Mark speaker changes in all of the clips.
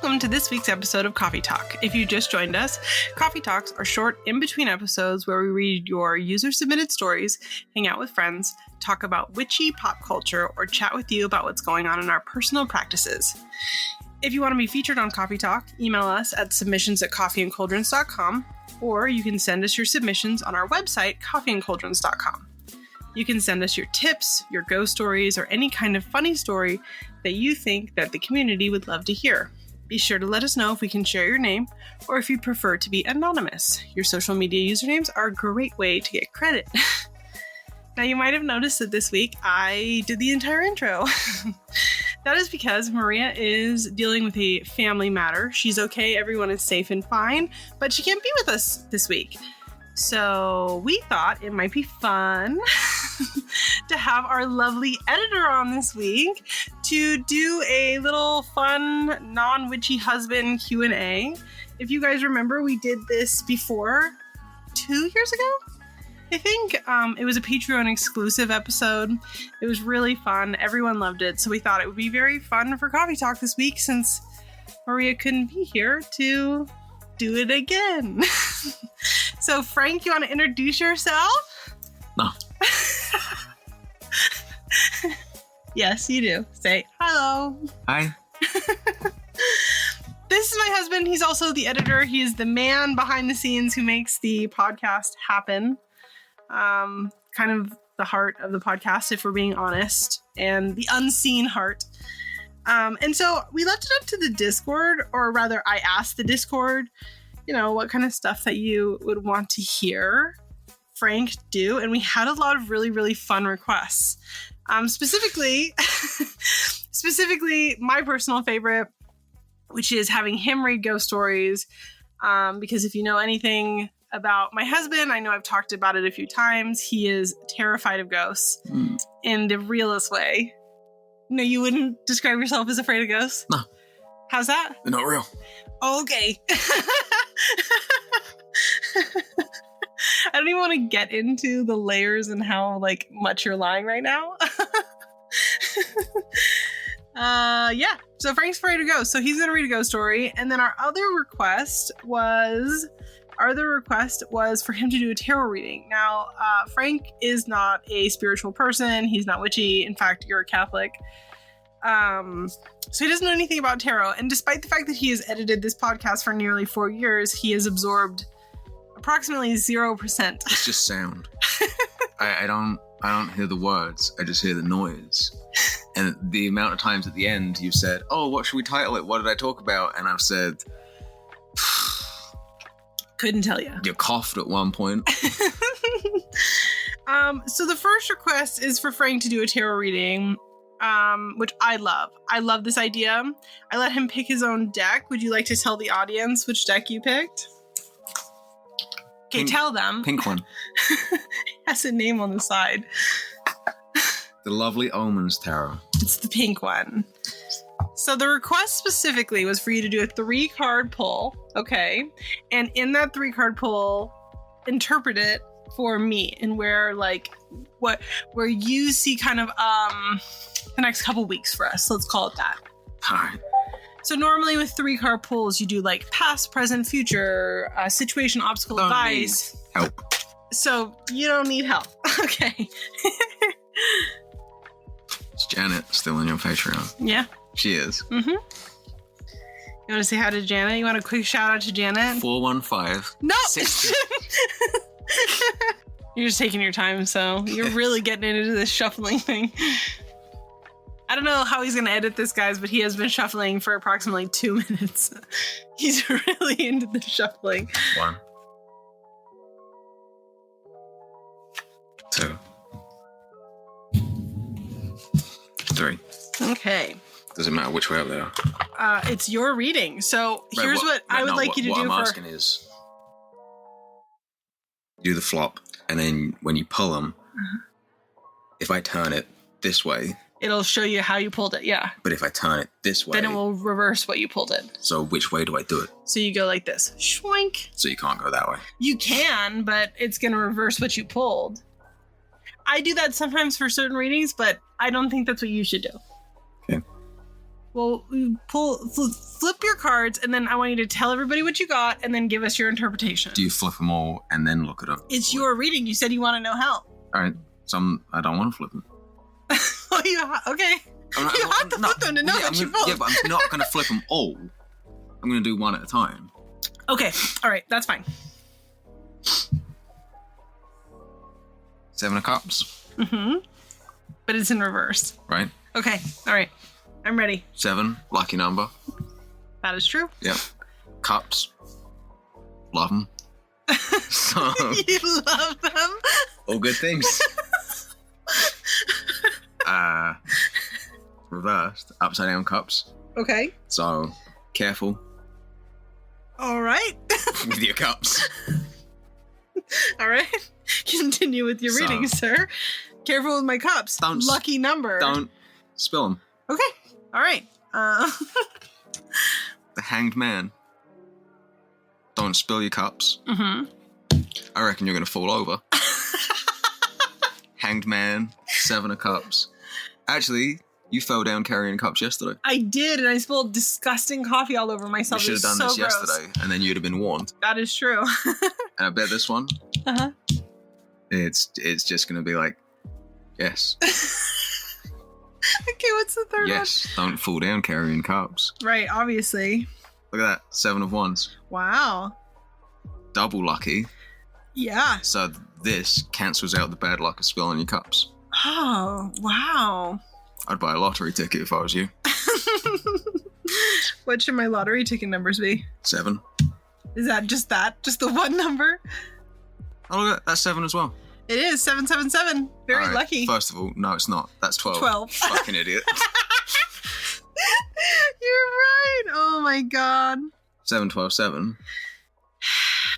Speaker 1: Welcome to this week's episode of Coffee Talk. If you just joined us, Coffee Talks are short in-between episodes where we read your user-submitted stories, hang out with friends, talk about witchy pop culture, or chat with you about what's going on in our personal practices. If you want to be featured on Coffee Talk, email us at submissions@coffeeandcauldrons.com, or you can send us your submissions on our website, coffeeandcauldrons.com. You can send us your tips, your ghost stories, or any kind of funny story that you think that the community would love to hear. Be sure to let us know if we can share your name, or if you prefer to be anonymous. Your social media usernames are a great way to get credit. Now, you might have noticed that this week I did the entire intro. That is because Maria is dealing with a family matter. She's okay, everyone is safe and fine, but she can't be with us this week. So we thought it might be fun to have our lovely editor on this week to do a little fun non-witchy husband Q&A. If you guys remember, we did this before 2 years ago. I think it was a Patreon exclusive episode. It was really fun. Everyone loved it. So we thought it would be very fun for Coffee Talk this week since Maria couldn't be here to do it again. So Frank, you want to introduce yourself?
Speaker 2: No.
Speaker 1: Yes, you do. Say hello.
Speaker 2: Hi.
Speaker 1: This is my husband. He's also the editor. He is the man behind the scenes who makes the podcast happen. Kind of the heart of the podcast, if we're being honest, and the unseen heart. And so we left it up to the Discord, or rather I asked the Discord, what kind of stuff that you would want to hear Frank do. And we had a lot of really, really fun requests. Specifically, my personal favorite, which is having him read ghost stories. Because if you know anything about my husband, I know I've talked about it a few times. He is terrified of ghosts in the realest way. No, you wouldn't describe yourself as afraid of ghosts?
Speaker 2: No.
Speaker 1: How's that?
Speaker 2: They're not real.
Speaker 1: Okay. I don't even want to get into the layers and how much you're lying right now. Yeah. So Frank's afraid of ghosts. So he's going to read a ghost story. And then our other request was for him to do a tarot reading. Now, Frank is not a spiritual person. He's not witchy. In fact, you're a Catholic. So he doesn't know anything about tarot. And despite the fact that he has edited this podcast for nearly 4 years, he has absorbed approximately 0%.
Speaker 2: It's just sound. I don't hear the words. I just hear the noise. And the amount of times at the end you've said, "Oh, what should we title it? What did I talk about?" And I've said,
Speaker 1: couldn't tell you.
Speaker 2: You coughed at one point.
Speaker 1: So the first request is for Frank to do a tarot reading, which I love. I love this idea. I let him pick his own deck. Would you like to tell the audience which deck you picked? Okay, tell them.
Speaker 2: Pink one.
Speaker 1: It has a name on the side.
Speaker 2: The Lovely Omens Tarot.
Speaker 1: It's the pink one. So the request specifically was for you to do a 3-card pull, okay? And in that 3-card pull, interpret it for me and where you see kind of the next couple weeks for us. Let's call it that.
Speaker 2: All right.
Speaker 1: So normally with 3-card pulls, you do past, present, future, situation, obstacle, advice.
Speaker 2: Help.
Speaker 1: So you don't need help. Okay.
Speaker 2: Is Janet still on your Patreon?
Speaker 1: Yeah.
Speaker 2: She is.
Speaker 1: Mm-hmm. You want to say hi to Janet? You want a quick shout out to Janet?
Speaker 2: 415.
Speaker 1: No!
Speaker 2: 60.
Speaker 1: You're just taking your time, so you're really getting into this shuffling thing. I don't know how he's going to edit this, guys, but he has been shuffling for approximately 2 minutes. He's really into the shuffling.
Speaker 2: 1, 2, 3.
Speaker 1: Okay.
Speaker 2: Doesn't matter which way up they are.
Speaker 1: It's your reading. So here's what I would like you to do.
Speaker 2: What I'm asking is, do the flop, and then when you pull them, if I turn it this way,
Speaker 1: it'll show you how you pulled it, yeah.
Speaker 2: But if I turn it this way,
Speaker 1: then it will reverse what you pulled it.
Speaker 2: So which way do I do it?
Speaker 1: So you go like this. Schwank.
Speaker 2: So you can't go that way.
Speaker 1: You can, but it's going to reverse what you pulled. I do that sometimes for certain readings, but I don't think that's what you should do.
Speaker 2: Okay.
Speaker 1: Well, flip your cards, and then I want you to tell everybody what you got, and then give us your interpretation.
Speaker 2: Do you flip them all and then look at them?
Speaker 1: It's your reading. You said you want to know how.
Speaker 2: All right. I don't want to flip them.
Speaker 1: Okay. You have to flip them to know what you pulled.
Speaker 2: Yeah, but I'm not going to flip them all. I'm going to do one at a time.
Speaker 1: Okay. All right. That's fine.
Speaker 2: 7 of Cups.
Speaker 1: Mm-hmm. But it's in reverse.
Speaker 2: Right.
Speaker 1: Okay. All right. I'm ready.
Speaker 2: 7, lucky number.
Speaker 1: That is true.
Speaker 2: Yep. Cups. Love them. So,
Speaker 1: you love them.
Speaker 2: all good things. Reversed. Upside down cups.
Speaker 1: Okay.
Speaker 2: So, careful.
Speaker 1: All right.
Speaker 2: With your cups.
Speaker 1: All right. Continue with your reading, sir. Careful with my cups. Lucky number.
Speaker 2: Don't spill them.
Speaker 1: Okay. All right.
Speaker 2: The Hanged Man. Don't spill your cups.
Speaker 1: Mm-hmm.
Speaker 2: I reckon you're going to fall over. Hanged Man, 7 of Cups. Actually, you fell down carrying cups yesterday.
Speaker 1: I did, and I spilled disgusting coffee all over myself.
Speaker 2: You should have done this yesterday, and then you'd have been warned.
Speaker 1: That is true.
Speaker 2: And I bet this one,
Speaker 1: uh-huh.
Speaker 2: It's just going to be like, yes.
Speaker 1: Okay, what's the third one?
Speaker 2: Yes, don't fall down carrying cups.
Speaker 1: Right, obviously.
Speaker 2: Look at that, 7 of Wands.
Speaker 1: Wow.
Speaker 2: Double lucky.
Speaker 1: Yeah.
Speaker 2: So this cancels out the bad luck of spilling your cups.
Speaker 1: Oh, wow.
Speaker 2: I'd buy a lottery ticket if I was you.
Speaker 1: What should my lottery ticket numbers be?
Speaker 2: 7.
Speaker 1: Is that? Just the one number?
Speaker 2: Oh, look at that. That's 7 as well.
Speaker 1: It is 777. Very
Speaker 2: right,
Speaker 1: lucky.
Speaker 2: First of all, no, it's not. That's 12.
Speaker 1: 12.
Speaker 2: Fucking idiot.
Speaker 1: You're right. Oh my god.
Speaker 2: 7, 12, 7.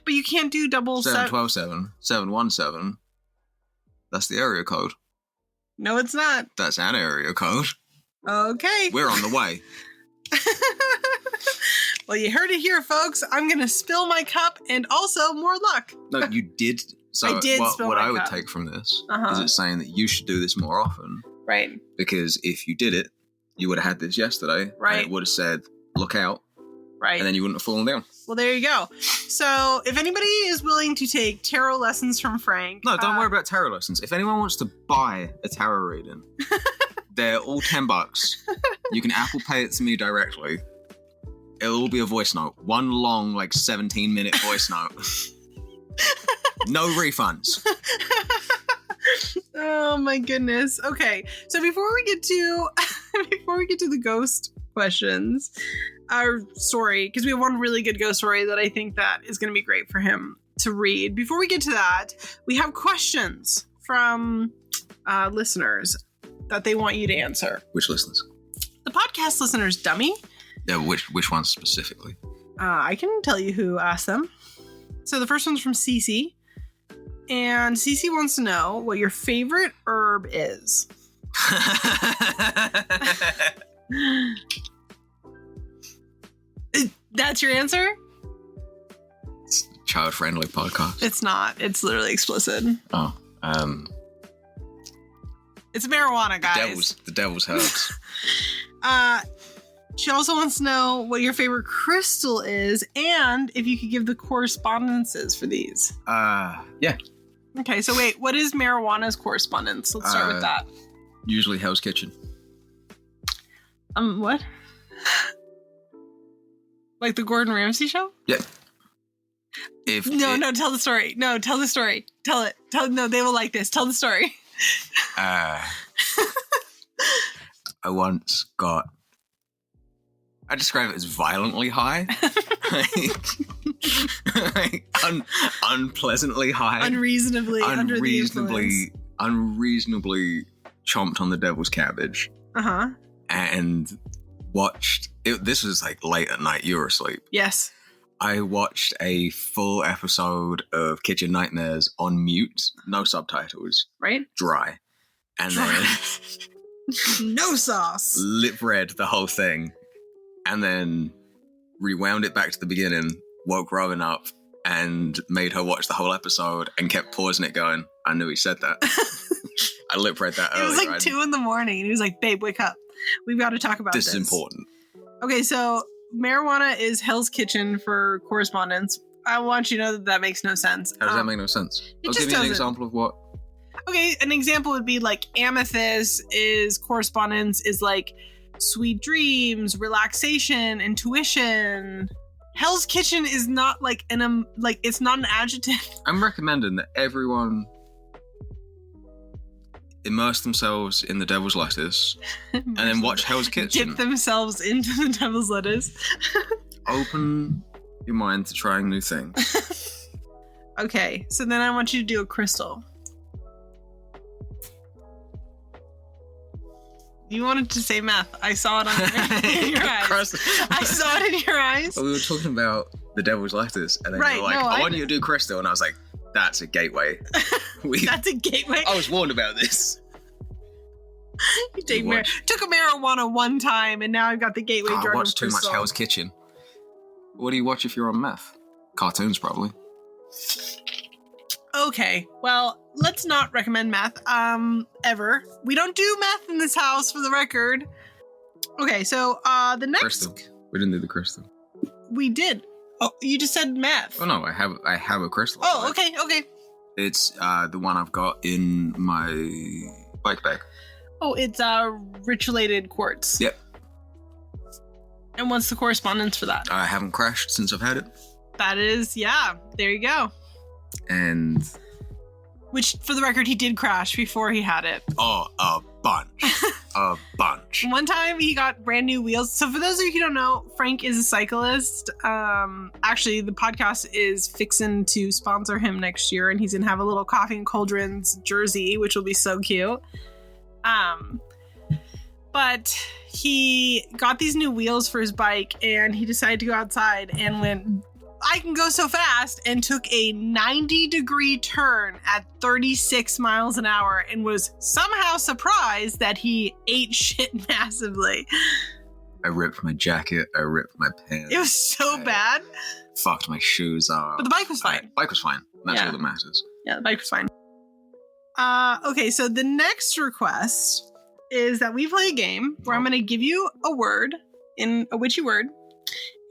Speaker 1: But you can't do double
Speaker 2: 7, 12, 7. 7, 1, 7. That's the area code.
Speaker 1: No, it's not.
Speaker 2: That's an area code.
Speaker 1: Okay.
Speaker 2: We're on the way.
Speaker 1: Well, you heard it here, folks. I'm going to spill my cup and also more luck.
Speaker 2: No, you did. So
Speaker 1: I did spill
Speaker 2: what
Speaker 1: my
Speaker 2: I would
Speaker 1: cup.
Speaker 2: take from this
Speaker 1: Uh-huh.
Speaker 2: is it's saying that you should do this more often.
Speaker 1: Right.
Speaker 2: Because if you did it, you would have had this yesterday.
Speaker 1: Right.
Speaker 2: And it would have said, look out.
Speaker 1: Right.
Speaker 2: And then you wouldn't have fallen down.
Speaker 1: Well, there you go. So if anybody is willing to take tarot lessons from Frank.
Speaker 2: No, don't worry about tarot lessons. If anyone wants to buy a tarot reading, they're all $10. You can Apple Pay it to me directly. It'll all be a voice note. One long, 17-minute voice note. No refunds.
Speaker 1: Oh my goodness. Okay. So before we get to the ghost questions, our story, because we have one really good ghost story that I think that is going to be great for him to read. Before we get to that, we have questions from listeners that they want you to answer.
Speaker 2: Which listeners?
Speaker 1: The podcast listeners, dummy.
Speaker 2: Yeah, which ones specifically?
Speaker 1: I can tell you who asked them. So the first one's from Cece. And Cece wants to know what your favorite herb is. That's your answer?
Speaker 2: It's a child-friendly podcast.
Speaker 1: It's not. It's literally explicit.
Speaker 2: Oh.
Speaker 1: It's marijuana, guys.
Speaker 2: The devil's herbs.
Speaker 1: She also wants to know what your favorite crystal is and if you could give the correspondences for these.
Speaker 2: Yeah.
Speaker 1: Okay, so wait, what is marijuana's correspondence? Let's start with that.
Speaker 2: Usually Hell's Kitchen.
Speaker 1: What? Like the Gordon Ramsay show?
Speaker 2: Yeah.
Speaker 1: No, tell the story. No, tell the story. Tell it. No, they will like this. Tell the story.
Speaker 2: I once got... I describe it as violently high. Unpleasantly high.
Speaker 1: Unreasonably under the influence.
Speaker 2: Unreasonably chomped on the devil's cabbage.
Speaker 1: Uh-huh.
Speaker 2: And watched... This was late at night. You were asleep.
Speaker 1: Yes.
Speaker 2: I watched a full episode of Kitchen Nightmares on mute. No subtitles.
Speaker 1: Right?
Speaker 2: Dry. And then...
Speaker 1: No sauce.
Speaker 2: Lip read the whole thing. And then rewound it back to the beginning, woke Robyn up, and made her watch the whole episode and kept pausing it going, I knew he said that. I lip read that earlier.
Speaker 1: It was 2 a.m. and he was like, babe, wake up. We've got to talk about this.
Speaker 2: This is important.
Speaker 1: Okay, so marijuana is Hell's Kitchen for correspondence. I want you to know that makes no sense.
Speaker 2: How does that make no sense?
Speaker 1: It just
Speaker 2: give me an
Speaker 1: doesn't.
Speaker 2: example of what.
Speaker 1: Okay, an example would be like amethyst is correspondence is like sweet dreams, relaxation, intuition. Hell's Kitchen is not like it's not an adjective.
Speaker 2: I'm recommending that everyone immerse themselves in the devil's lettuce and then watch Hell's Kitchen.
Speaker 1: Dip themselves into the devil's lettuce.
Speaker 2: Open your mind to trying new things.
Speaker 1: Okay, so then I want you to do a crystal. You wanted to say meth. I saw it in your eyes. I saw it in your eyes.
Speaker 2: Well, we were talking about the devil's lettuce, and then you were like, I want you to do crystal. And I was like, that's a gateway.
Speaker 1: That's a gateway?
Speaker 2: I was warned about this.
Speaker 1: You took a marijuana one time, and now I've got the gateway drug.
Speaker 2: I watched too much Hell's Kitchen. What do you watch if you're on meth? Cartoons, probably.
Speaker 1: Okay, well, let's not recommend meth, ever. We don't do meth in this house, for the record. Okay, so, the next...
Speaker 2: Crystal. We didn't do the crystal.
Speaker 1: We did. Oh, you just said meth.
Speaker 2: Oh, no, I have a crystal.
Speaker 1: Oh, okay.
Speaker 2: It's, the one I've got in my bike bag.
Speaker 1: Oh, it's, ritualated quartz.
Speaker 2: Yep.
Speaker 1: And what's the correspondence for that?
Speaker 2: I haven't crashed since I've had it.
Speaker 1: That is, yeah, there you go.
Speaker 2: And...
Speaker 1: Which, for the record, he did crash before he had it.
Speaker 2: Oh, a bunch. A bunch.
Speaker 1: One time, he got brand new wheels. So for those of you who don't know, Frank is a cyclist. Actually, the podcast is fixing to sponsor him next year, and he's going to have a little Coffee and Cauldrons jersey, which will be so cute. But he got these new wheels for his bike, and he decided to go outside and went... I can go so fast, and took a 90-degree turn at 36 miles an hour and was somehow surprised that he ate shit massively.
Speaker 2: I ripped my jacket. I ripped my pants.
Speaker 1: It was so bad.
Speaker 2: Fucked my shoes off.
Speaker 1: But the bike was fine.
Speaker 2: Bike was fine. That's all that matters.
Speaker 1: Yeah, the bike was fine. Okay, so the next request is that we play a game where I'm going to give you a word, in a witchy word,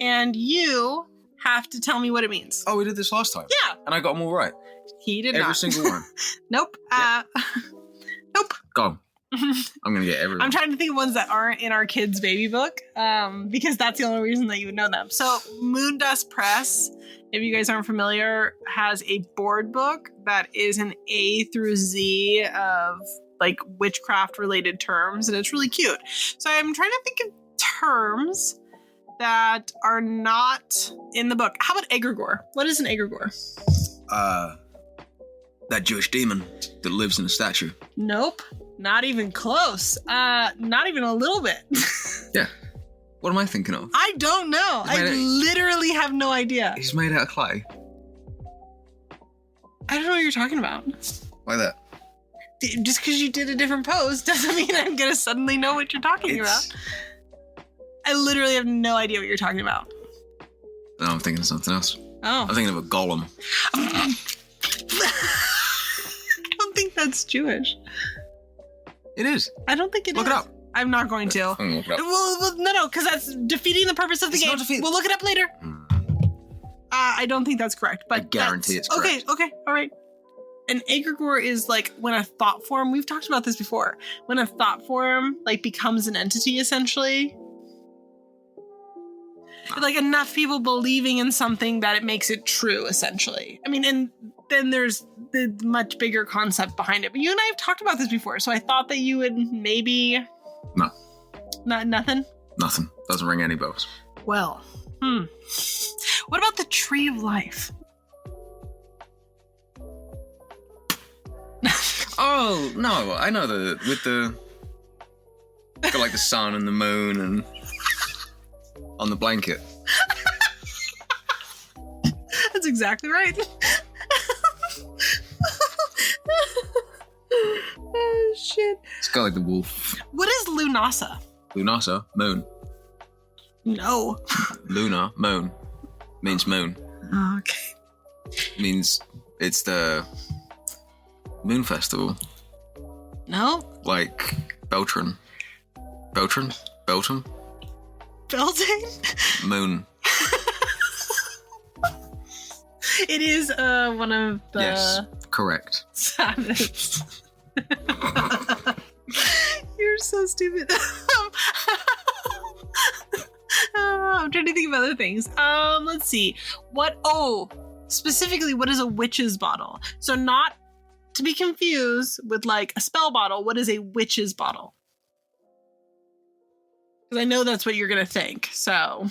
Speaker 1: and you... have to tell me what it means.
Speaker 2: Oh, we did this last time.
Speaker 1: Yeah.
Speaker 2: And I got them all right.
Speaker 1: He did not.
Speaker 2: Every single one.
Speaker 1: Nope.
Speaker 2: Yep.
Speaker 1: Nope.
Speaker 2: Go on. I'm going to get everyone.
Speaker 1: I'm trying to think of ones that aren't in our kids' baby book, because that's the only reason that you would know them. So Moondust Press, if you guys aren't familiar, has a board book that is an A through Z of like witchcraft related terms, and it's really cute. So I'm trying to think of terms that are not in the book. How about egregore? What is an egregore?
Speaker 2: That Jewish demon that lives in a statue.
Speaker 1: Nope. Not even close. Not even a little bit.
Speaker 2: Yeah. What am I thinking of?
Speaker 1: I don't know. I literally have no idea.
Speaker 2: He's made out of clay.
Speaker 1: I don't know what you're talking about.
Speaker 2: Why that?
Speaker 1: Just because you did a different pose doesn't mean I'm going to suddenly know what you're talking about. I literally have no idea what you're talking about.
Speaker 2: No, I'm thinking of something else.
Speaker 1: Oh.
Speaker 2: I'm thinking of a golem.
Speaker 1: I don't think that's Jewish.
Speaker 2: It is.
Speaker 1: I don't think it is.
Speaker 2: Look it up.
Speaker 1: I'm not going to.
Speaker 2: I'm gonna look it up.
Speaker 1: Well, no, because that's defeating the purpose of the game. We'll look it up later. I don't think that's correct. But I
Speaker 2: guarantee it's correct.
Speaker 1: Okay, all right. An egregore is like when a thought form, we've talked about this before, when a thought form like becomes an entity essentially. Like enough people believing in something that it makes it true, essentially. I mean, and then there's the much bigger concept behind it. But you and I have talked about this before, so I thought that you would maybe...
Speaker 2: No.
Speaker 1: Nothing?
Speaker 2: Nothing. Doesn't ring any bells.
Speaker 1: Well, what about the Tree of Life?
Speaker 2: Oh, no. I know got like the sun and the moon and... on the blanket.
Speaker 1: That's exactly right. Oh, shit.
Speaker 2: It's got like the wolf.
Speaker 1: What is Lunasa?
Speaker 2: Lunasa? Moon.
Speaker 1: No.
Speaker 2: Luna, moon. Means moon.
Speaker 1: Okay.
Speaker 2: Means it's the moon festival.
Speaker 1: No?
Speaker 2: Like Beltran. Beltran? Beltram?
Speaker 1: Beltane?
Speaker 2: Moon.
Speaker 1: It is one of the...
Speaker 2: Yes, correct.
Speaker 1: Sabbaths. You're so stupid. I'm trying to think of other things. Let's see. Specifically, what is a witch's bottle? So not to be confused with like a spell bottle. What is a witch's bottle? Because I know that's what you're going to think. So.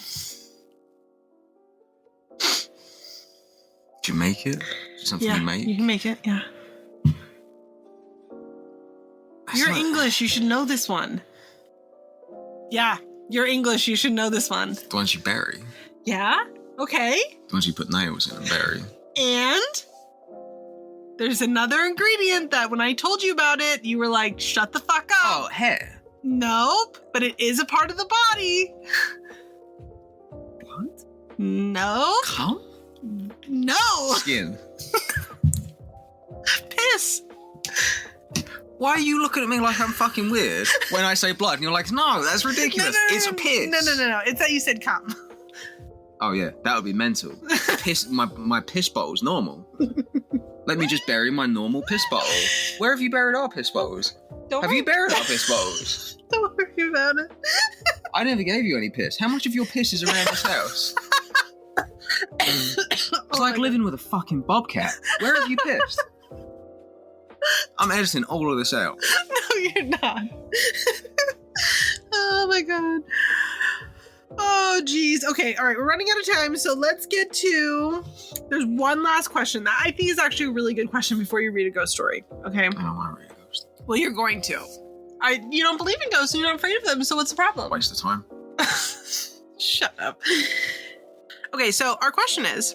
Speaker 2: Did you make it? Something
Speaker 1: Yeah,
Speaker 2: you make?
Speaker 1: you can make it. Yeah. You're English. You should know this one. Yeah, you're English. You should know this one.
Speaker 2: The ones you bury.
Speaker 1: Yeah? Okay.
Speaker 2: The ones you put nails in and bury.
Speaker 1: And there's another ingredient that when I told you about it, you were like, shut the fuck up.
Speaker 2: Oh, hair.
Speaker 1: Nope, but it is a part of the body.
Speaker 2: What?
Speaker 1: No.
Speaker 2: Cum?
Speaker 1: No.
Speaker 2: Skin.
Speaker 1: Piss.
Speaker 2: Why are you looking at me like I'm fucking weird when I say blood? And you're like, no, that's ridiculous. It's a piss.
Speaker 1: No. It's that you said cum.
Speaker 2: Oh, yeah, that would be mental. Piss. My piss bottle's normal. Let me just bury my normal piss bottle. Where have you buried our piss bottles? Have you buried our piss bottles?
Speaker 1: Don't worry about it.
Speaker 2: I never gave you any piss. How much of your piss is around this house? It's like living with a fucking bobcat. Where have you pissed? I'm editing all of this out.
Speaker 1: No, you're not. Oh my god. Oh geez. Okay, all right, we're running out of time, so let's get to... There's one last question that I think is actually a really good question before you read a ghost story. Okay?
Speaker 2: I don't want to read a ghost.
Speaker 1: Well, you're going to. You don't believe in ghosts, and you're not afraid of them, so what's the problem?
Speaker 2: Waste of time.
Speaker 1: Shut up. Okay, so our question is,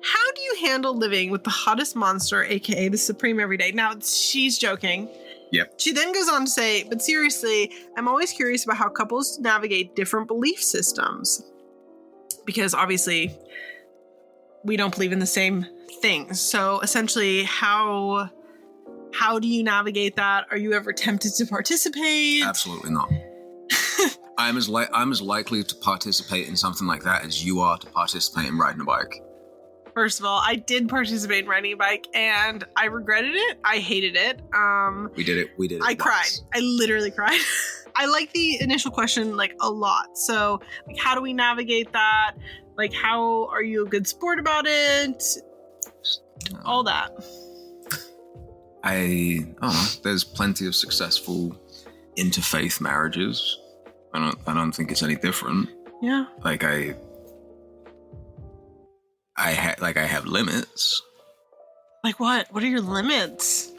Speaker 1: how do you handle living with the hottest monster, aka the Supreme Everyday? Now, she's joking.
Speaker 2: Yep.
Speaker 1: She then goes on to say, but seriously, I'm always curious about how couples navigate different belief systems. Because obviously, we don't believe in the same things. So essentially, how do you navigate that? Are you ever tempted to participate?
Speaker 2: Absolutely not. I'm as likely to participate in something like that as you are to participate in riding a bike.
Speaker 1: First of all, I did participate in riding a bike, and I regretted it. I hated it.
Speaker 2: We did it.
Speaker 1: I cried. I literally cried. I like the initial question like a lot. So, like, how do we navigate that? Like, how are you a good sport about it? All that.
Speaker 2: I don't know. There's plenty of successful interfaith marriages. I don't think it's any different.
Speaker 1: Yeah.
Speaker 2: Like I have limits.
Speaker 1: Like what? What are your limits?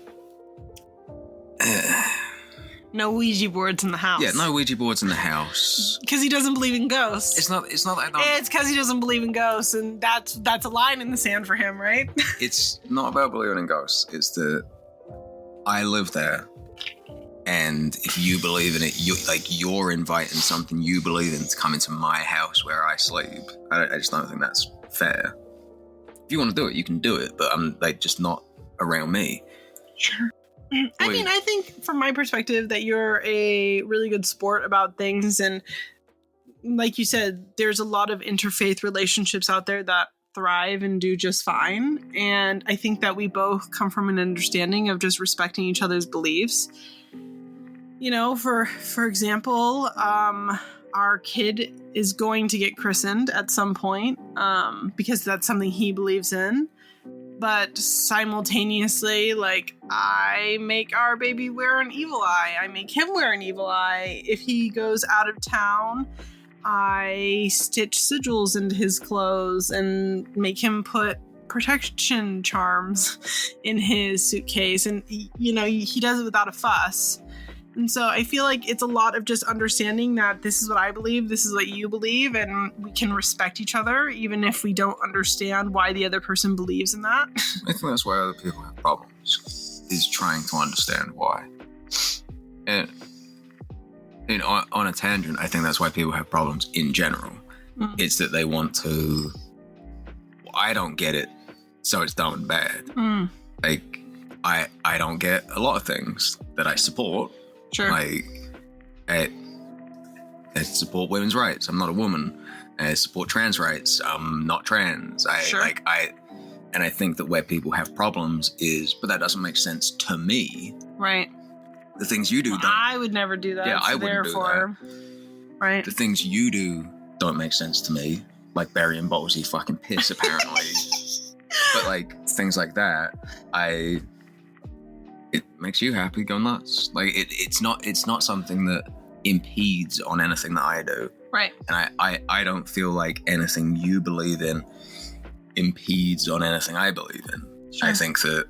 Speaker 1: No Ouija boards in the house.
Speaker 2: Yeah, no Ouija boards in the house.
Speaker 1: Because he doesn't believe in ghosts.
Speaker 2: It's not that I don't.
Speaker 1: It's because he doesn't believe in ghosts, and that's a line in the sand for him, right?
Speaker 2: It's not about believing in ghosts. It's that I live there, and if you believe in it, you're inviting something you believe in to come into my house where I sleep. I just don't think that's fair. If you want to do it, you can do it, but I'm just not around me.
Speaker 1: Sure. I mean, I think from my perspective that you're a really good sport about things, and like you said, there's a lot of interfaith relationships out there that thrive and do just fine. And I think that we both come from an understanding of just respecting each other's beliefs. You know, for example, our kid is going to get christened at some point because that's something he believes in. But simultaneously, like, I make our baby wear an evil eye. I make him wear an evil eye. If he goes out of town, I stitch sigils into his clothes and make him put protection charms in his suitcase. And, you know, he does it without a fuss. And so I feel like it's a lot of just understanding that this is what I believe, this is what you believe, and we can respect each other even if we don't understand why the other person believes in that.
Speaker 2: I think that's why other people have problems, is trying to understand why. And on a tangent, I think that's why people have problems in general. Mm. It's that they want to, I don't get it, so it's dumb and bad. Mm. Like, I don't get a lot of things that I support.
Speaker 1: Sure.
Speaker 2: Like, I support women's rights. I'm not a woman. I support trans rights. I'm not trans. And I think that where people have problems is, but that doesn't make sense to me.
Speaker 1: Right.
Speaker 2: The things you do don't.
Speaker 1: I would never do that.
Speaker 2: Yeah,
Speaker 1: so
Speaker 2: I wouldn't do that.
Speaker 1: Right.
Speaker 2: The things you do don't make sense to me, like burying bottles of fucking piss, apparently. But like things like that, it makes you happy, go nuts. Like it's not something that impedes on anything that I do.
Speaker 1: Right.
Speaker 2: And I don't feel like anything you believe in impedes on anything I believe in. Sure. I think that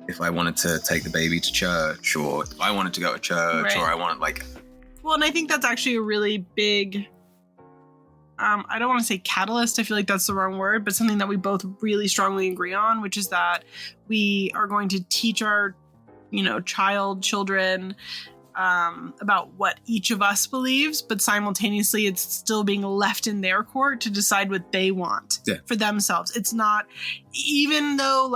Speaker 2: if I wanted to take the baby to church, or if I wanted to go to church, right. Or I wanted like...
Speaker 1: Well, and I think that's actually a really big... I don't want to say catalyst. I feel like that's the wrong word, but something that we both really strongly agree on, which is that we are going to teach our, children about what each of us believes, but simultaneously it's still being left in their court to decide what they want for themselves. It's not, even though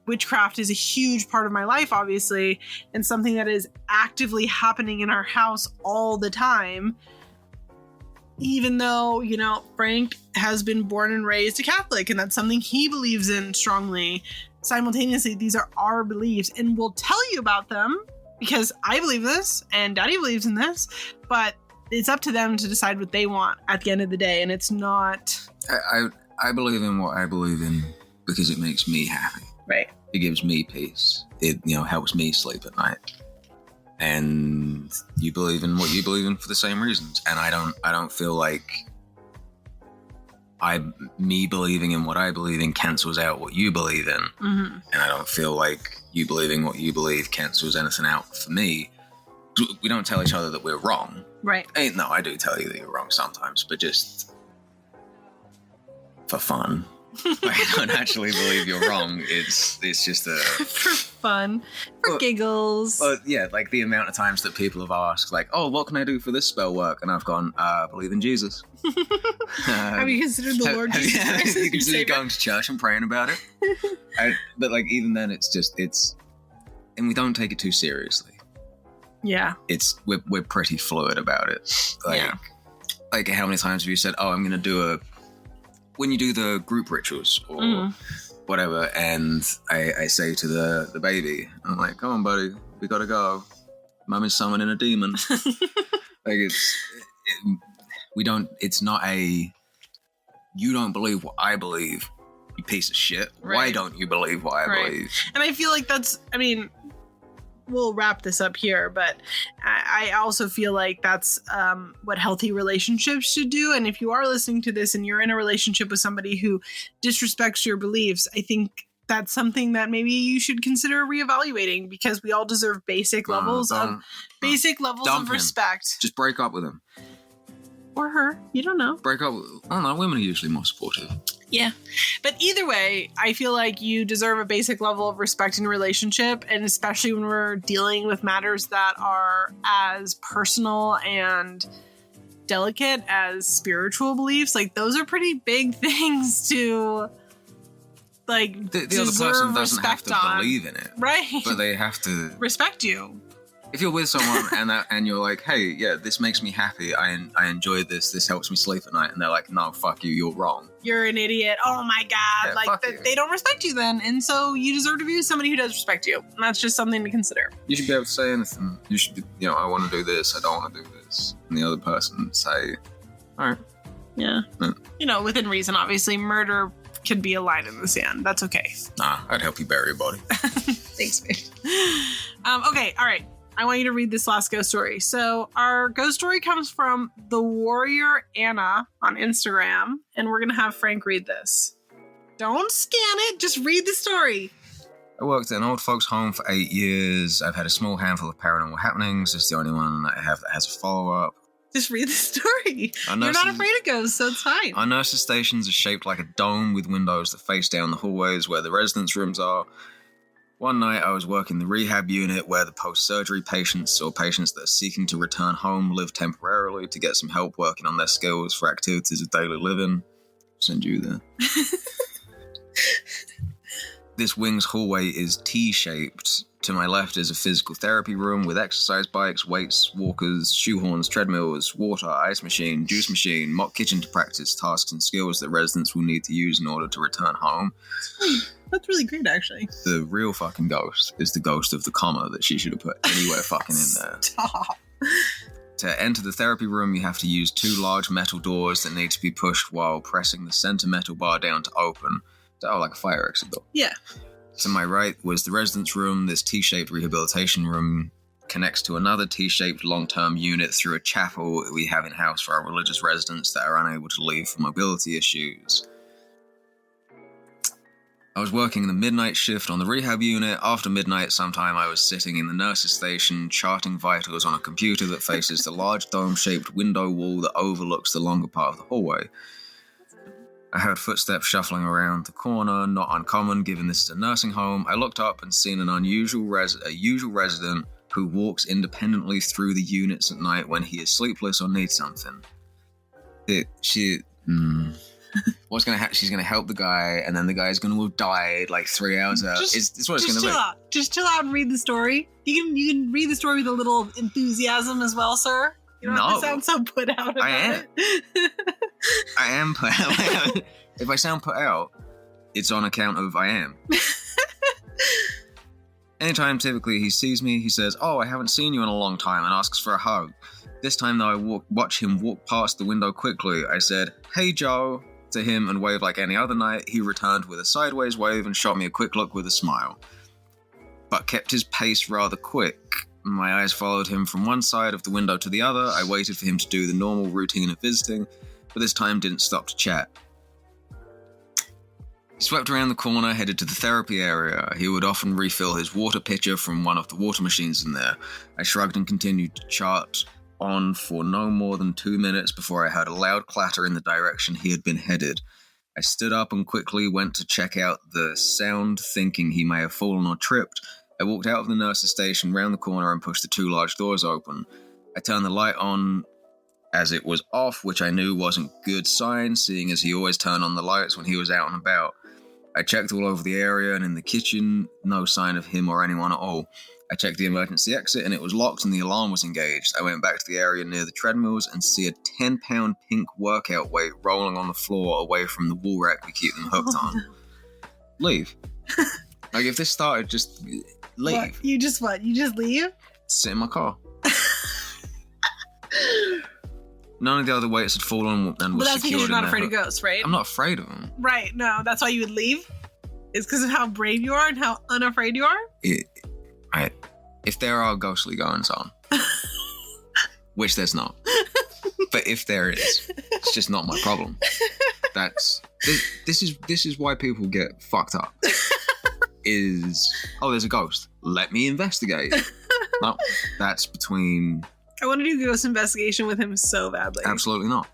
Speaker 1: witchcraft is a huge part of my life, obviously, and something that is actively happening in our house all the time. Even though, Frank has been born and raised a Catholic, and that's something he believes in strongly. Simultaneously, these are our beliefs, and we'll tell you about them because I believe this and Daddy believes in this, but it's up to them to decide what they want at the end of the day, and it's not...
Speaker 2: I believe in what I believe in because it makes me happy.
Speaker 1: Right.
Speaker 2: It gives me peace. It, helps me sleep at night. And you believe in what you believe in for the same reasons. And I don't feel like me believing in what I believe in cancels out what you believe in. Mm-hmm. And I don't feel like you believing what you believe cancels anything out for me. We don't tell each other that we're wrong.
Speaker 1: Right.
Speaker 2: No, I do tell you that you're wrong sometimes, but just for fun. I don't actually believe you're wrong. It's just
Speaker 1: for fun, for giggles.
Speaker 2: But yeah, like the amount of times that people have asked, like, "Oh, what can I do for this spell work?" And I've gone, "Believe in Jesus."
Speaker 1: Have you considered the Lord Jesus Christ?
Speaker 2: Have you considered going to church and praying about it? But like even then, it's and we don't take it too seriously.
Speaker 1: Yeah,
Speaker 2: we're pretty fluid about it. Like how many times have you said, "Oh, I'm going to do when you do the group rituals or whatever," and I say to the baby, I'm like, "Come on, buddy, we gotta go. Mum is summoning a demon." Like it's not you don't believe what I believe, you piece of shit. Right. Why don't you believe what I believe?
Speaker 1: And I feel like we'll wrap this up here, but I also feel like that's what healthy relationships should do. And if you are listening to this and you're in a relationship with somebody who disrespects your beliefs, I think that's something that maybe you should consider reevaluating, because we all deserve basic levels of respect.
Speaker 2: Just break up with him.
Speaker 1: Or her. You don't know.
Speaker 2: Break up. I don't know. Women are usually more supportive.
Speaker 1: Yeah. But either way, I feel like you deserve a basic level of respect in a relationship, and especially when we're dealing with matters that are as personal and delicate as spiritual beliefs. Like, those are pretty big things to, like,
Speaker 2: the other person doesn't have to believe in it.
Speaker 1: Right.
Speaker 2: But they have to
Speaker 1: respect you.
Speaker 2: If you're with someone and you're like, "Hey, yeah, this makes me happy. I enjoy this. This helps me sleep at night," and they're like, "No, fuck you. You're wrong.
Speaker 1: You're an idiot. Oh my God."
Speaker 2: Yeah,
Speaker 1: they don't respect you then. And so you deserve to be with somebody who does respect you. And that's just something to consider.
Speaker 2: You should be able to say anything. You should be, I want to do this. I don't want to do this. And the other person say, "All right."
Speaker 1: Yeah. Within reason, obviously. Murder could be a line in the sand. That's okay.
Speaker 2: Nah, I'd help you bury a body.
Speaker 1: Thanks, babe. Okay. All right. I want you to read this last ghost story. So our ghost story comes from the Warrior Anna on Instagram, and we're going to have Frank read this. Don't scan it. Just read the story.
Speaker 2: I worked at an old folks' home for 8 years. I've had a small handful of paranormal happenings. It's the only one I have that has a follow-up.
Speaker 1: Just read the story. You're not afraid of ghosts, so it's fine.
Speaker 2: Our nurses' stations are shaped like a dome with windows that face down the hallways where the residence rooms are. One night I was working the rehab unit where the post-surgery patients or patients that are seeking to return home live temporarily to get some help working on their skills for activities of daily living. Send you there. This wing's hallway is T-shaped To my left is a physical therapy room with exercise bikes, weights, walkers, shoehorns, treadmills, water, ice machine, juice machine, mock kitchen to practice tasks and skills that residents will need to use in order to return home.
Speaker 1: That's really great, actually.
Speaker 2: The real fucking ghost is the ghost of the comma that she should have put anywhere fucking in there.
Speaker 1: Stop.
Speaker 2: To enter the therapy room, you have to use 2 large metal doors that need to be pushed while pressing the center metal bar down to open. Oh, like a fire exit door.
Speaker 1: Yeah.
Speaker 2: To my right was the residence room. This T-shaped rehabilitation room connects to another T-shaped long-term unit through a chapel we have in-house for our religious residents that are unable to leave for mobility issues. I was working the midnight shift on the rehab unit. After midnight sometime, I was sitting in the nurse's station charting vitals on a computer that faces the large dome-shaped window wall that overlooks the longer part of the hallway. I heard footsteps shuffling around the corner, not uncommon given this is a nursing home. I looked up and seen an usual resident who walks independently through the units at night when he is sleepless or needs something. What's gonna happen? She's gonna help the guy, and then the guy's gonna have died like 3 hours out. It's what it's gonna be.
Speaker 1: Just chill out and read the story. You can read the story with a little enthusiasm as well, sir. You don't have to sound so put out about it.
Speaker 2: I am put out. If I sound put out, it's on account of I am. Anytime typically he sees me, he says, "Oh, I haven't seen you in a long time," and asks for a hug. This time though, I watch him walk past the window quickly. I said, "Hey Joe," to him and waved like any other night. He returned with a sideways wave and shot me a quick look with a smile, but kept his pace rather quick. My eyes followed him from one side of the window to the other. I waited for him to do the normal routine of visiting, but this time didn't stop to chat. He swept around the corner, headed to the therapy area. He would often refill his water pitcher from one of the water machines in there. I shrugged and continued to chart on for no more than 2 minutes before I heard a loud clatter in the direction he had been headed. I stood up and quickly went to check out the sound, thinking he may have fallen or tripped. I walked out of the nurse's station, round the corner, and pushed the 2 large doors open. I turned the light on as it was off, which I knew wasn't a good sign, seeing as he always turned on the lights when he was out and about. I checked all over the area and in the kitchen, no sign of him or anyone at all. I checked the emergency exit and it was locked and the alarm was engaged. I went back to the area near the treadmills and see a 10-pound pink workout weight rolling on the floor away from the wall rack we keep them hooked on. Leave. Like, if this started, just leave.
Speaker 1: What? You just leave?
Speaker 2: Sit in my car. None of the other weights had fallen and were secured in there. But that's because you're not
Speaker 1: afraid of ghosts, right?
Speaker 2: I'm not afraid of them.
Speaker 1: Right, no, that's why you would leave? It's because of how brave you are and how unafraid you are?
Speaker 2: If there are ghostly goings on, which there's not, but if there is, it's just not my problem. This is why people get fucked up. There's a ghost. Let me investigate. No, that's between...
Speaker 1: I want to do a ghost investigation with him so badly.
Speaker 2: Absolutely not.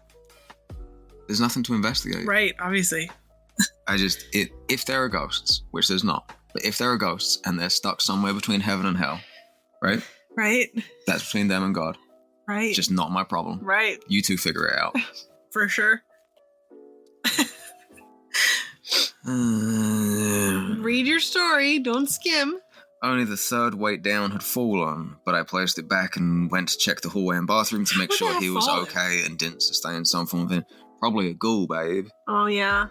Speaker 2: There's nothing to investigate.
Speaker 1: Right, obviously.
Speaker 2: If there are ghosts, which there's not, but if there are ghosts and they're stuck somewhere between heaven and hell, right?
Speaker 1: Right.
Speaker 2: That's between them and God.
Speaker 1: Right.
Speaker 2: It's just not my problem.
Speaker 1: Right.
Speaker 2: You two figure it out.
Speaker 1: For sure. Read your story. Don't skim.
Speaker 2: Only the 3rd weight down had fallen, but I placed it back and went to check the hallway and bathroom to make sure he was okay and didn't sustain some form of... Probably a ghoul, babe.
Speaker 1: Oh, yeah.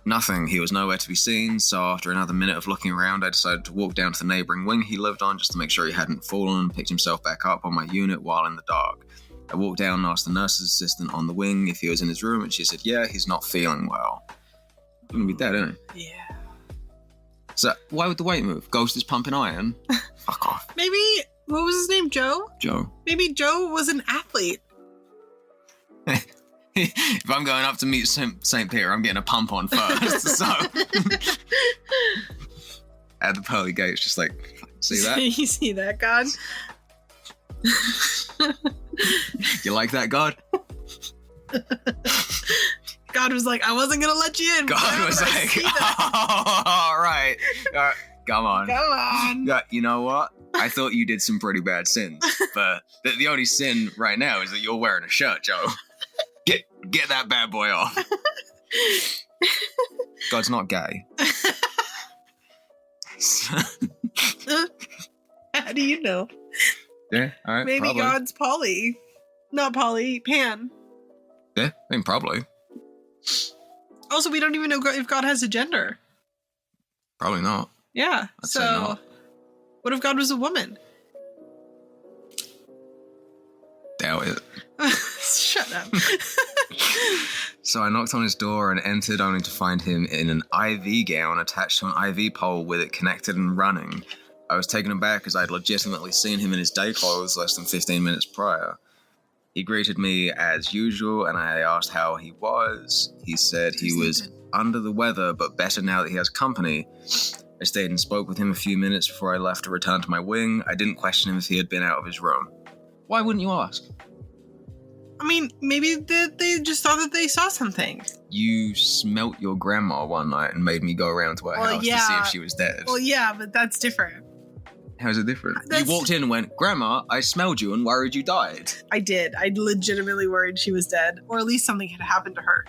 Speaker 2: Nothing. He was nowhere to be seen, so after another minute of looking around, I decided to walk down to the neighbouring wing he lived on just to make sure he hadn't fallen and picked himself back up on my unit while in the dark. I walked down and asked the nurse's assistant on the wing if he was in his room, and she said, yeah, he's not feeling well. He's gonna be dead, isn't he?
Speaker 1: Yeah.
Speaker 2: So, why would the weight move? Ghost is pumping iron? Fuck off.
Speaker 1: Maybe, what was his name, Joe?
Speaker 2: Joe.
Speaker 1: Maybe Joe was an athlete.
Speaker 2: If I'm going up to meet St. Peter, I'm getting a pump on first, so... At the pearly gates, just like, see that?
Speaker 1: You see that, God?
Speaker 2: You like that, God?
Speaker 1: God was like, I wasn't going to let you in.
Speaker 2: God was like, all right. Come on.
Speaker 1: Come on.
Speaker 2: Yeah, you know what? I thought you did some pretty bad sins, but the only sin right now is that you're wearing a shirt, Joe. Get that bad boy off. God's not gay.
Speaker 1: How do you know?
Speaker 2: Yeah, all right.
Speaker 1: Maybe
Speaker 2: probably.
Speaker 1: God's Polly. Not Polly, Pan.
Speaker 2: Yeah, I mean, probably.
Speaker 1: Also, we don't even know if God has a gender.
Speaker 2: Probably not.
Speaker 1: Yeah.
Speaker 2: I'd say not.
Speaker 1: What if God was a woman?
Speaker 2: Doubt it.
Speaker 1: Shut up.
Speaker 2: So I knocked on his door and entered only to find him in an IV gown attached to an IV pole with it connected and running. I was taken aback as I'd legitimately seen him in his day clothes less than 15 minutes prior. He greeted me as usual and I asked how he was. He said he was under the weather but better now that he has company. I stayed and spoke with him a few minutes before I left to return to my wing. I didn't question him if he had been out of his room. Why wouldn't you ask?
Speaker 1: I mean, maybe they just thought that they saw something.
Speaker 2: You smelt your grandma one night and made me go around to her house to see if she was dead.
Speaker 1: Well, yeah, but that's different.
Speaker 2: How's it different? You walked in and went, Grandma, I smelled you and worried you died.
Speaker 1: I did. I legitimately worried she was dead, or at least something had happened to her.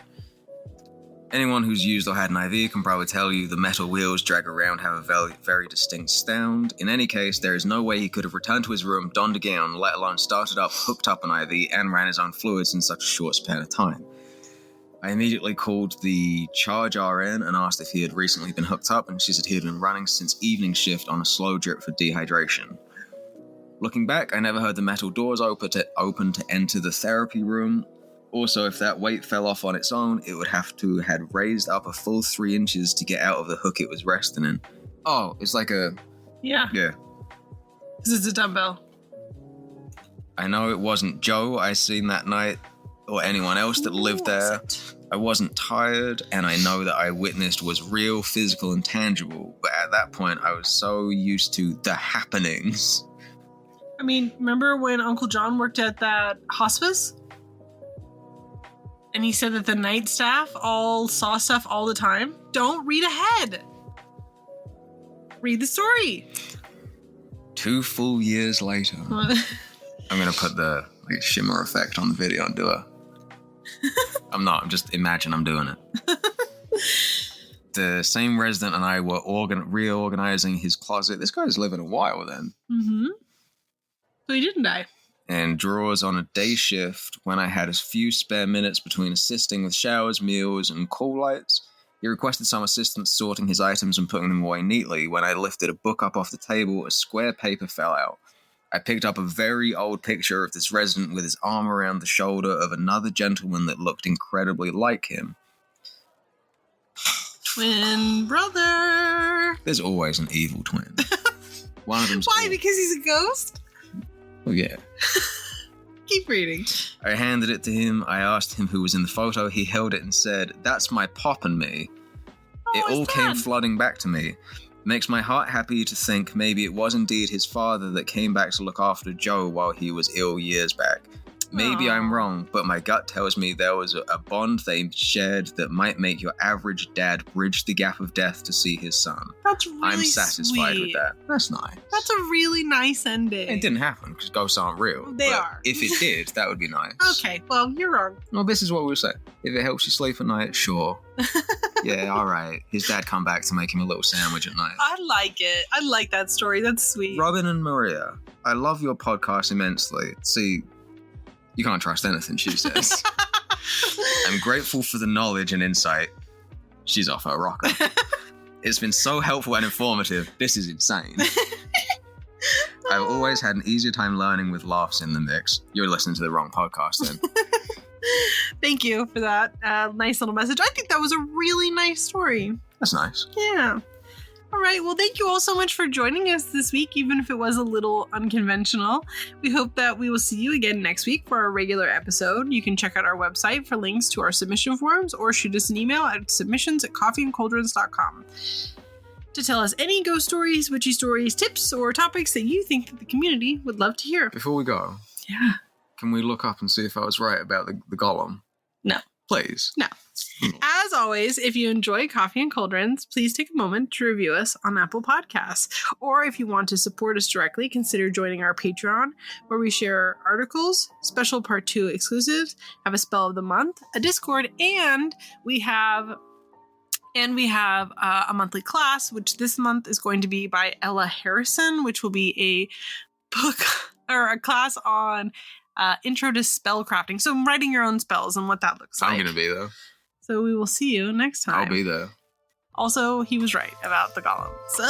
Speaker 2: Anyone who's used or had an IV can probably tell you the metal wheels drag around have a very, very distinct sound. In any case, there is no way he could have returned to his room, donned a gown, let alone started up, hooked up an IV, and ran his own fluids in such a short span of time. I immediately called the charge RN and asked if he had recently been hooked up, and she said he had been running since evening shift on a slow drip for dehydration. Looking back, I never heard the metal doors open to enter the therapy room. Also, if that weight fell off on its own, it would have to had raised up a full 3 inches to get out of the hook it was resting in. Oh, it's like a...
Speaker 1: Yeah.
Speaker 2: Yeah.
Speaker 1: Because it's a dumbbell.
Speaker 2: I know it wasn't Joe I seen that night, or anyone else that lived there. I wasn't tired, and I know that I witnessed was real, physical, and tangible, but at that point, I was so used to the happenings.
Speaker 1: I mean, remember when Uncle John worked at that hospice? And he said that the night staff all saw stuff all the time? Don't read ahead. Read the story.
Speaker 2: 2 full years later. I'm going to put the shimmer effect on the video and do it. I'm not. Just imagine I'm doing it. The same resident and I were reorganizing his closet. This guy's living a while then.
Speaker 1: Mm-hmm. So he didn't die.
Speaker 2: And drawers on a day shift when I had a few spare minutes between assisting with showers, meals, and call lights. He requested some assistance sorting his items and putting them away neatly. When I lifted a book up off the table, a square paper fell out. I picked up a very old picture of this resident with his arm around the shoulder of another gentleman that looked incredibly like him.
Speaker 1: Twin brother.
Speaker 2: There's always an evil twin. One of them's
Speaker 1: Why? Because he's a ghost?
Speaker 2: Oh, yeah.
Speaker 1: Keep reading.
Speaker 2: I handed it to him. I asked him who was in the photo. He held it and said, "That's my pop and me." It all came flooding back to me. Makes my heart happy to think maybe it was indeed his father that came back to look after Joe while he was ill years back. Maybe I'm wrong, but my gut tells me there was a bond they shared that might make your average dad bridge the gap of death to see his son.
Speaker 1: That's really
Speaker 2: I'm satisfied with that. That's nice.
Speaker 1: That's a really nice ending.
Speaker 2: It didn't happen because ghosts aren't real.
Speaker 1: They
Speaker 2: but
Speaker 1: are.
Speaker 2: If it did, that would be nice.
Speaker 1: Okay, well, you're wrong.
Speaker 2: Well, this is what we'll say. If it helps you sleep at night, sure. Yeah, all right. His dad come back to make him a little sandwich at night.
Speaker 1: I like it. I like that story. That's sweet.
Speaker 2: Robyn and Maria, I love your podcast immensely. See, you can't trust anything she says. I'm grateful for the knowledge and insight. She's off her rocker. It's been so helpful and informative. This is insane. I've always had an easier time learning with laughs in the mix. You're listening to the wrong podcast then.
Speaker 1: Thank you for that nice little message. I think that was a really nice story.
Speaker 2: That's nice.
Speaker 1: Yeah. All right. Well, thank you all so much for joining us this week, even if it was a little unconventional. We hope that we will see you again next week for our regular episode. You can check out our website for links to our submission forms or shoot us an email at submissions@coffeeandcauldrons.com to tell us any ghost stories, witchy stories, tips, or topics that you think that the community would love to hear.
Speaker 2: Before we go,
Speaker 1: Yeah.
Speaker 2: can we look up and see if I was right about the golem?
Speaker 1: No.
Speaker 2: Please.
Speaker 1: No. As always, if you enjoy Coffee and Cauldrons, please take a moment to review us on Apple Podcasts. Or if you want to support us directly, consider joining our Patreon, where we share articles, special Part 2 exclusives, have a spell of the month, a Discord, and we have And we have a monthly class, which this month is going to be by Ella Harrison, which will be a book or a class on intro to spell crafting. So writing your own spells and what that looks like.
Speaker 2: I'm going to be there.
Speaker 1: So we will see you next time.
Speaker 2: I'll be there.
Speaker 1: Also, he was right about the golem. So